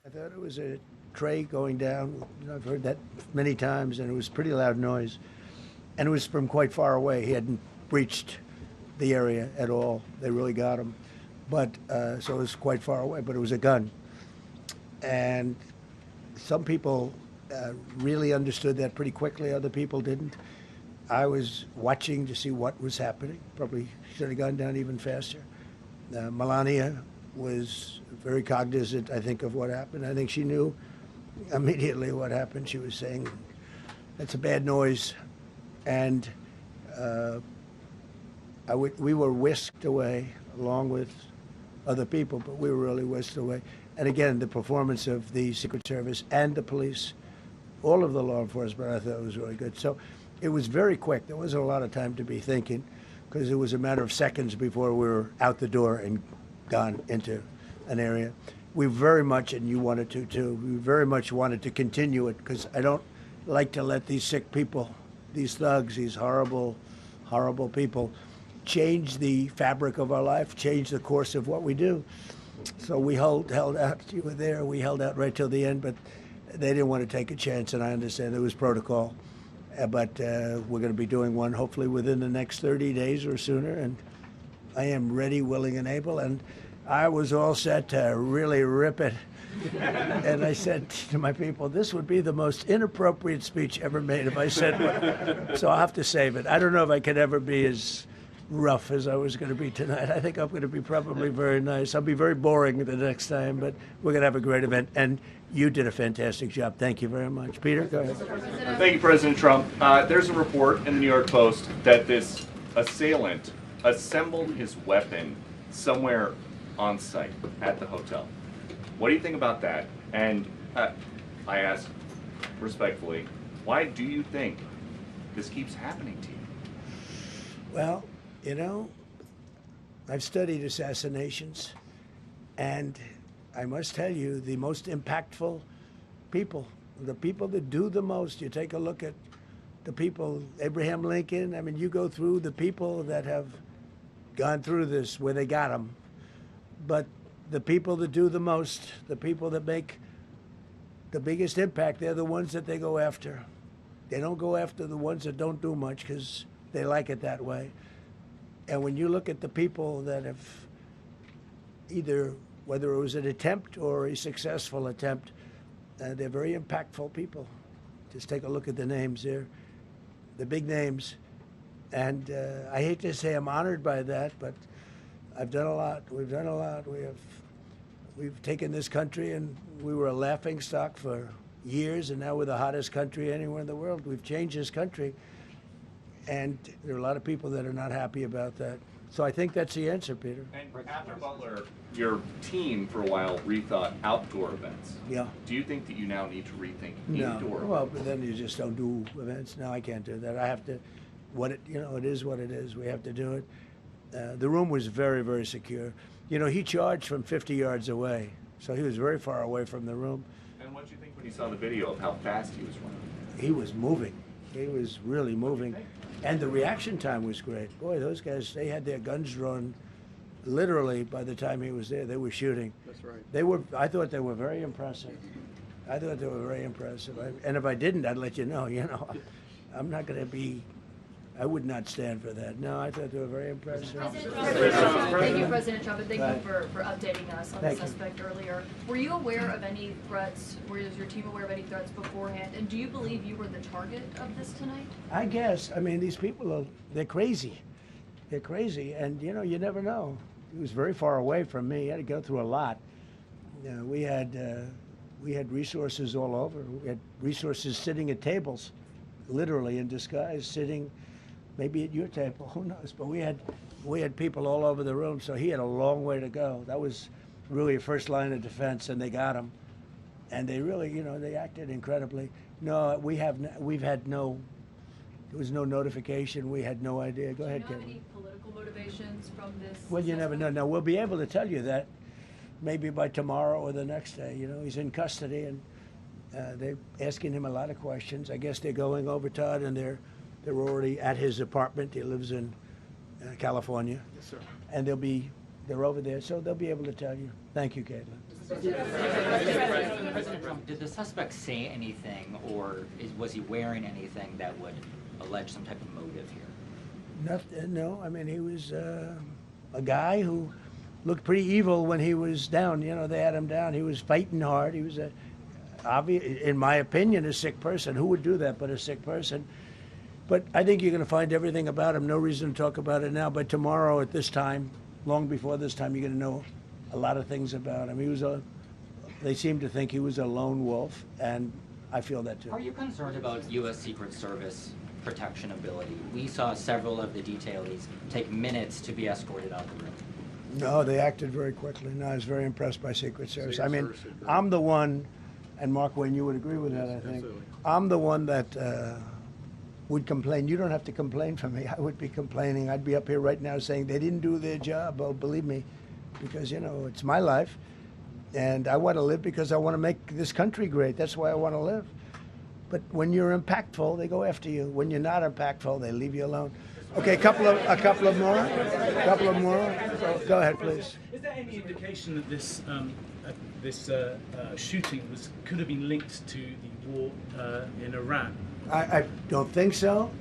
I thought it was a tray going down. I've heard that many times, and it was pretty loud noise. And it was from quite far away. He hadn't breached the area at all. They really got him. But, so it was quite far away, but it was a gun. And some people really understood that pretty quickly. Other people didn't. I was watching to see what was happening. Probably should have gone down even faster. Melania was very cognizant, I think, of what happened. I think she knew immediately what happened. She was saying, that's a bad noise. And we were whisked away along with other people, but we were really whisked away. And again, the performance of the Secret Service and the police, all of the law enforcement, I thought was really good. So it was very quick. There wasn't a lot of time to be thinking, because it was a matter of seconds before we were out the door and gone into an area. We very much, and you wanted to too, we very much wanted to continue it, because I don't like to let these sick people, these thugs, these horrible, horrible people, change the fabric of our life, change the course of what we do. So we held out. You were there. We held out right till the end, but they didn't want to take a chance, and I understand there was protocol. But we're going to be doing one hopefully within the next 30 days or sooner, and I am ready, willing, and able. And I was all set to really rip it. And I said to my people, this would be the most inappropriate speech ever made if I said what. So I'll have to save it. I don't know if I could ever be as rough as I was going to be tonight. I think I'm going to be probably very nice. I'll be very boring the next time, but we're going to have a great event. And you did a fantastic job. Thank you very much. Peter, go ahead. Thank you, President Trump. There's a report in the New York Post that this assailant assembled his weapon somewhere on site at the hotel. What do you think about that? And I ask respectfully, why do you think this keeps happening to you? Well, you know, I've studied assassinations, and I must tell you, the most impactful people, the people that do the most, you take a look at the people, Abraham Lincoln, I mean, you go through the people that have gone through this, where they got them, but the people that do the most, the people that make the biggest impact, they're the ones that they go after. They don't go after the ones that don't do much, because they like it that way. And when you look at the people that have either, whether it was an attempt or a successful attempt, they're very impactful people. Just take a look at the names there, the big names. And I hate to say I'm honored by that, but I've done a lot. We've done a lot. We've taken this country, and we were a laughing stock for years, and now we're the hottest country anywhere in the world. We've changed this country. And there are a lot of people that are not happy about that. So I think that's the answer, Peter. And after Butler, your team for a while rethought outdoor events. Yeah. Do you think that you now need to rethink indoor? Well, but then you just don't do events. No, I can't do that. I have to. It is what it is. We have to do it. The room was very, very secure. You know, he charged from 50 yards away, so he was very far away from the room. And what did you think when you saw the video of how fast he was running? He was moving. He was really moving. And the reaction time was great. Boy, those guys, they had their guns drawn literally by the time he was there. They were shooting. That's right. I thought they were very impressive. And if I didn't, I'd let you know, I'm not going to be, I would not stand for that. No, I thought they were very impressive. Thank you, President Trump, and thank you for updating us on the suspect earlier. Were you aware of any threats? Was your team aware of any threats beforehand? And do you believe you were the target of this tonight? I guess. I mean, these people they're crazy. They're crazy, and you never know. He was very far away from me. He had to go through a lot. We had resources all over. We had resources sitting at tables, literally in disguise, sitting maybe at your table, who knows? But we had people all over the room, so he had a long way to go. That was really a first line of defense, and they got him. And they really, they acted incredibly. No, there was no notification. We had no idea. Go ahead, Kevin. Do you know any political motivations from this? Well, you never know. Now, we'll be able to tell you that maybe by tomorrow or the next day. He's in custody, and they're asking him a lot of questions. I guess they're going over, Todd, and they're already at his apartment. He lives in California. Yes, sir. And they're over there, so they'll be able to tell you. Thank you, Caitlin. President Trump, did the suspect say anything, or was he wearing anything that would allege some type of motive here? Nothing, no, I mean, he was a guy who looked pretty evil when he was down. You know, they had him down. He was fighting hard. He was, in my opinion, a sick person. Who would do that but a sick person? But I think you're going to find everything about him. No reason to talk about it now. But tomorrow at this time, long before this time, you're going to know a lot of things about him. He was they seem to think he was a lone wolf, and I feel that too. Are you concerned about U.S. Secret Service protection ability? We saw several of the detailees take minutes to be escorted out of the room. No, they acted very quickly. No, I was very impressed by Secret Service. I mean, I'm the one, and Mark Wayne, you would agree with that, I think. Absolutely. I'm the one that would complain. You don't have to complain for me. I would be complaining. I'd be up here right now saying they didn't do their job. Oh, believe me, because, you know, it's my life, and I want to live because I want to make this country great. That's why I want to live. But when you're impactful, they go after you. When you're not impactful, they leave you alone. Okay, a couple of more. Go ahead, please. Is there any indication that this shooting could have been linked to the war in Iran? I don't think so,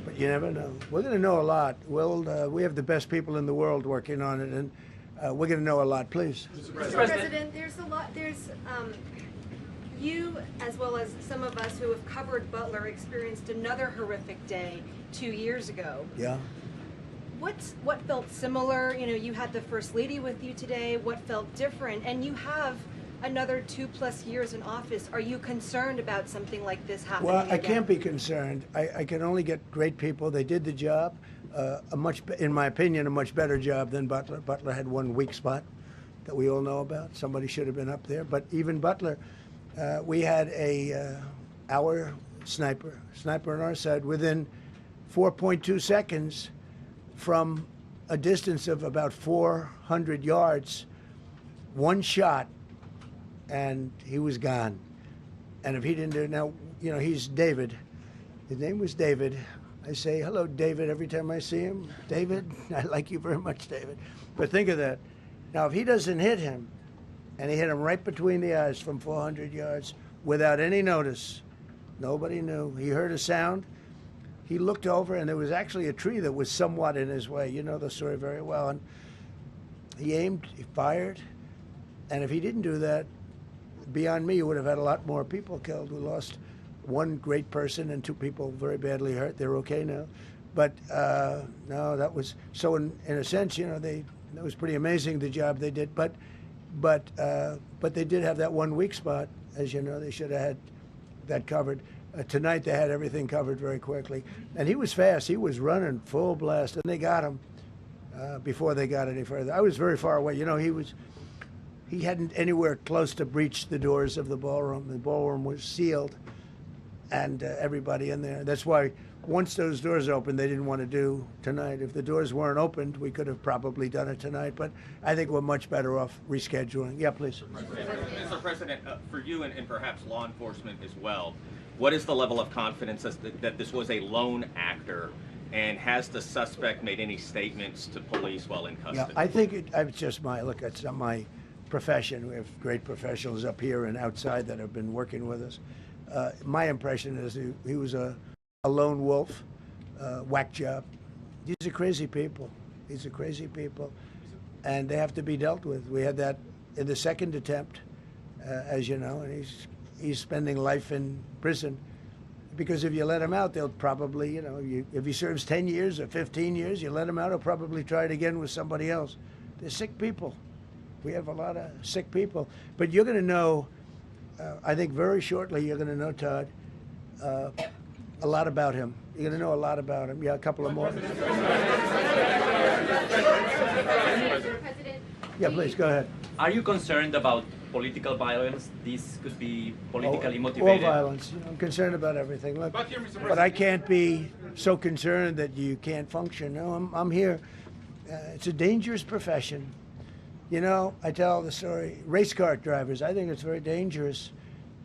but you never know. We're going to know a lot. We have the best people in the world working on it, and we're going to know a lot. Please. Mr. President, there's a lot. You, as well as some of us who have covered Butler, experienced another horrific day 2 years ago. Yeah. What felt similar? You know, you had the First Lady with you today. What felt different? And you have another 2+ years in office. Are you concerned about something like this happening Well, I again? can't be concerned. I can only get great people. They did the job, in my opinion, a much better job than Butler. Butler had one weak spot that we all know about. Somebody should have been up there. But even Butler, we had our sniper on our side within 4.2 seconds from a distance of about 400 yards, one shot, and he was gone. And if he didn't do it, now, you know, he's David. His name was David. I say, hello, David, every time I see him. David, I like you very much, David. But think of that. Now, if he doesn't hit him, and he hit him right between the eyes from 400 yards without any notice, nobody knew. He heard a sound. He looked over, and there was actually a tree that was somewhat in his way. You know the story very well. And he aimed, he fired, and if he didn't do that, beyond me, you would have had a lot more people killed. We lost one great person and 2 people very badly hurt. They're okay now. But no, that was, so in a sense, you know, that was pretty amazing, the job they did. But they did have that one weak spot, as you know. They should have had that covered. Tonight they had everything covered very quickly, and he was fast. He was running full blast, and they got him before they got any further. I was very far away. You know, he hadn't anywhere close to breach the doors of the ballroom. The ballroom was sealed, and everybody in there. That's why once those doors opened, they didn't want to do tonight. If the doors weren't opened, we could have probably done it tonight, but I think we're much better off rescheduling. Yeah, please. Mr. President, for you and perhaps law enforcement as well, what is the level of confidence that this was a lone actor, and has the suspect made any statements to police while in custody? Yeah, I think it's just it's my profession. We have great professionals up here and outside that have been working with us. My impression is he was a lone wolf, whack job. These are crazy people. And they have to be dealt with. We had that in the second attempt, as you know, and he's spending life in prison. Because if you let him out, they'll probably, you know, if he serves 10 years or 15 years, you let him out, he'll probably try it again with somebody else. They're sick people. We have a lot of sick people. But you're going to know, I think very shortly, you're going to know, Todd, a lot about him. You're going to know a lot about him. Yeah, a couple of more. Yeah, please, go ahead. Are you concerned about political violence? This could be politically All motivated. violence. You know, I'm concerned about everything. Look, but I can't be so concerned that you can't function. No, I'm here. It's a dangerous profession. You know, I tell the story. Race car drivers, I think it's very dangerous.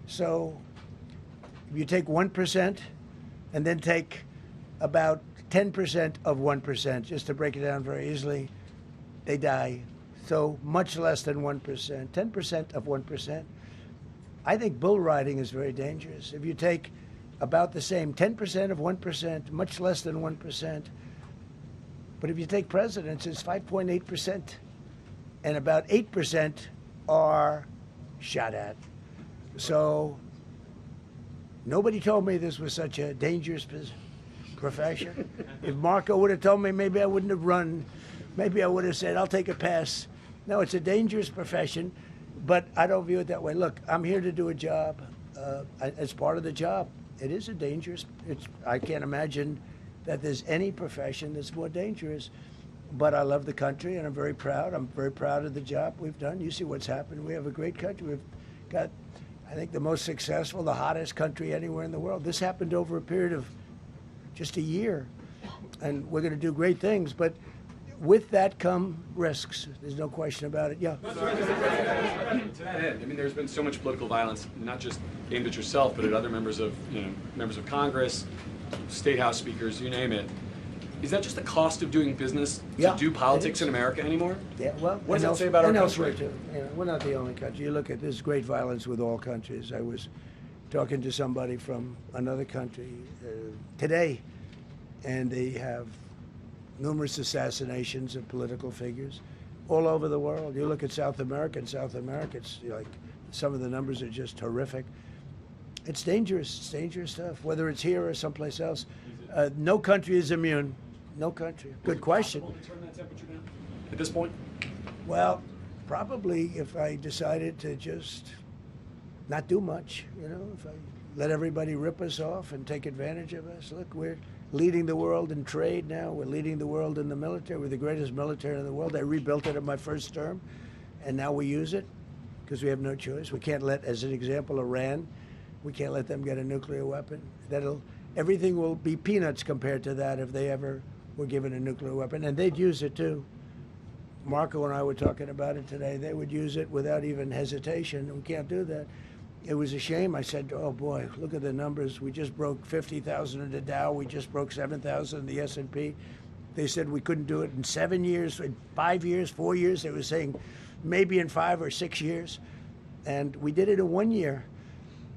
So if you take 1% and then take about 10% of 1%, just to break it down very easily, they die So much less than 1%, 10% of 1%. I think bull riding is very dangerous. If you take about the same, 10% of 1%, much less than 1%. But if you take presidents, it's 5.8%. And about 8% are shot at. So nobody told me this was such a dangerous profession. If Marco would have told me, maybe I wouldn't have run. Maybe I would have said, I'll take a pass. No, it's a dangerous profession, but I don't view it that way. Look, I'm here to do a job. As part of the job, it is a dangerous, I can't imagine that there's any profession that's more dangerous. But I love the country, and I'm very proud. I'm very proud of the job we've done. You see what's happened. We have a great country. We've got, I think, the most successful, the hottest country anywhere in the world. This happened over a period of just a year, and we're going to do great things. But with that come risks. There's no question about it. Yeah. To that end, I mean, there's been so much political violence, not just aimed at yourself, but at other members of, members of Congress, state house speakers, you name it. Is that just the cost of doing business to do politics in America anymore? Yeah, well, what does that say about our country? Elsewhere too. We're not the only country. You look at this great violence with all countries. I was talking to somebody from another country today, and they have numerous assassinations of political figures all over the world. You look at South America, it's like some of the numbers are just horrific. It's dangerous. It's dangerous stuff, whether it's here or someplace else. No country is immune. No country. Good question. Is it possible to turn that temperature down at this point? Well, probably if I decided to just not do much, if I let everybody rip us off and take advantage of us. Look, we're leading the world in trade now. We're leading the world in the military. We're the greatest military in the world. I rebuilt it in my first term, and now we use it because we have no choice. We can't let, as an example, Iran, we can't let them get a nuclear weapon. Everything will be peanuts compared to that if they ever were given a nuclear weapon, and they'd use it too. Marco and I were talking about it today. They would use it without even hesitation. We can't do that. It was a shame. I said, oh boy, look at the numbers. We just broke 50,000 in the Dow. We just broke 7,000 in the S&P. They said we couldn't do it in 7 years, in 5 years, 4 years. They were saying maybe in 5 or 6 years. And we did it in 1 year.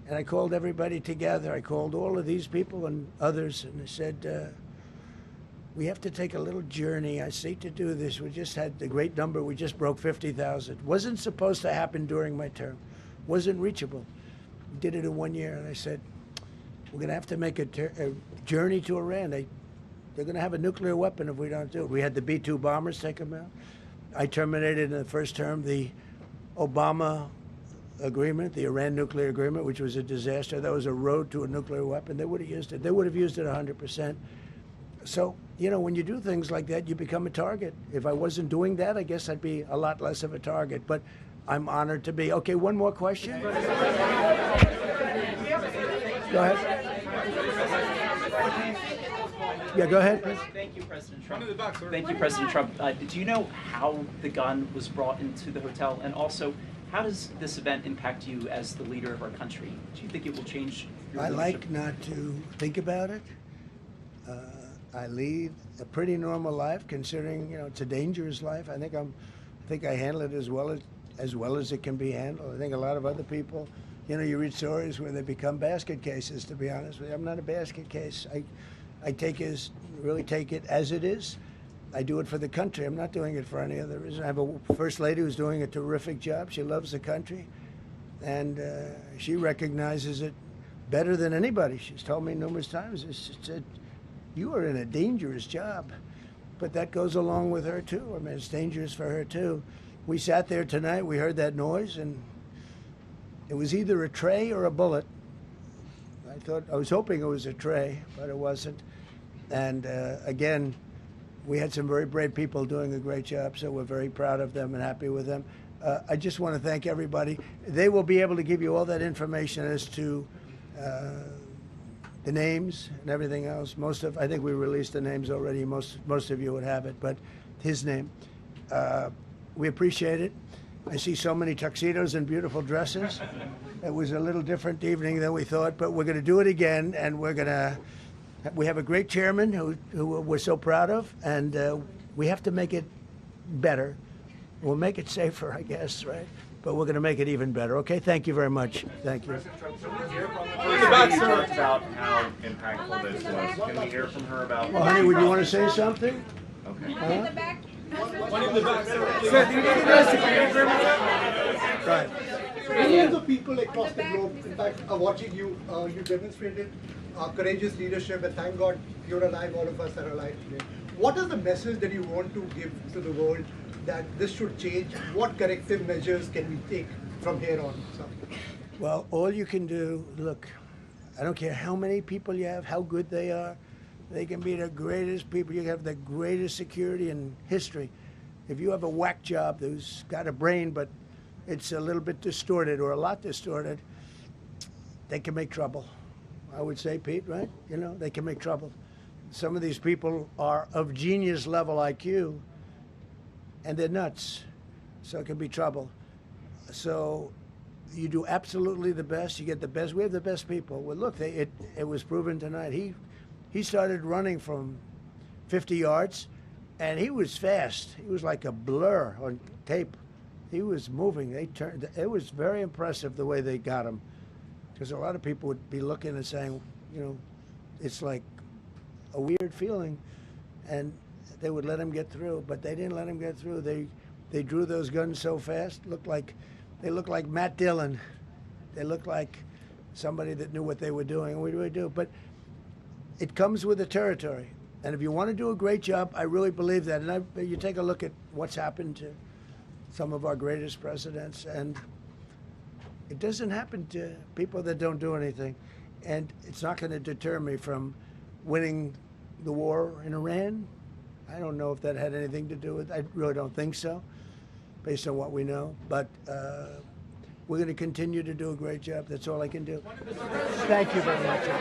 And I called everybody together. I called all of these people and others, and I said, we have to take a little journey. I say to do this. We just had the great number. We just broke 50,000. Wasn't supposed to happen during my term. Wasn't reachable. We did it in 1 year, and I said, we're going to have to make a journey to Iran. They're going to have a nuclear weapon if we don't do it. We had the B-2 bombers take them out. I terminated in the first term the Obama agreement, the Iran nuclear agreement, which was a disaster. That was a road to a nuclear weapon. They would have used it. They would have used it 100%. So, when you do things like that, you become a target. If I wasn't doing that, I guess I'd be a lot less of a target. But I'm honored to be. Okay, one more question. Go ahead. Yeah, go ahead, please. Thank you, President Trump. Thank you, President Trump. Do you know how the gun was brought into the hotel? And also, how does this event impact you as the leader of our country? Do you think it will change your leadership? I like not to think about it. I lead a pretty normal life, considering it's a dangerous life. I think I handle it as well as it can be handled. I think a lot of other people, you read stories where they become basket cases. To be honest with you, I'm not a basket case. I really take it as it is. I do it for the country. I'm not doing it for any other reason. I have a first lady who's doing a terrific job. She loves the country, and she recognizes it better than anybody. She's told me numerous times. She said, you are in a dangerous job. But that goes along with her, too. I mean, it's dangerous for her, too. We sat there tonight. We heard that noise, and it was either a tray or a bullet. I was hoping it was a tray, but it wasn't. And again, we had some very brave people doing a great job, so we're very proud of them and happy with them. I just want to thank everybody. They will be able to give you all that information as to the names and everything else. I think we released the names already. Most of you would have it, but his name. We appreciate it. I see so many tuxedos and beautiful dresses. It was a little different evening than we thought, but we're going to do it again, and we have a great chairman who we're so proud of, and we have to make it better. We'll make it safer, I guess, right? But we're going to make it even better. Okay, thank you very much. Thank you. First, you talked about how impactful this was. Can we hear from her about? Well, honey, would you want to say something? Okay. One in the back. Right. Millions of people across the globe, in fact, are watching you. You demonstrated courageous leadership, and thank God you're alive. All of us are alive today. What is the message that you want to give to the world that this should change? What corrective measures can we take from here on? So. Well, all you can do, look, I don't care how many people you have, how good they are. They can be the greatest people. You have the greatest security in history. If you have a whack job who's got a brain, but it's a little bit distorted or a lot distorted, they can make trouble. I would say, Pete, right? You know, they can make trouble. Some of these people are of genius level IQ, and they're nuts, so it can be trouble. So you do absolutely the best. You get the best. We have the best people. Well, look, it was proven tonight. He started running from 50 yards, and he was fast. He was like a blur on tape. He was moving. They turned. It was very impressive the way they got him, because a lot of people would be looking and saying, you know, it's like a weird feeling, and they would let him get through, but they didn't let him get through. They drew those guns so fast. They looked like Matt Dillon. They looked like somebody that knew what they were doing. And what do we do? But it comes with the territory. And if you want to do a great job, I really believe that. And you take a look at what's happened to some of our greatest presidents, and it doesn't happen to people that don't do anything. And it's not going to deter me from winning the war in Iran. I don't know if that had anything to do with it. I really don't think so, based on what we know. But we're going to continue to do a great job. That's all I can do. Thank you very much.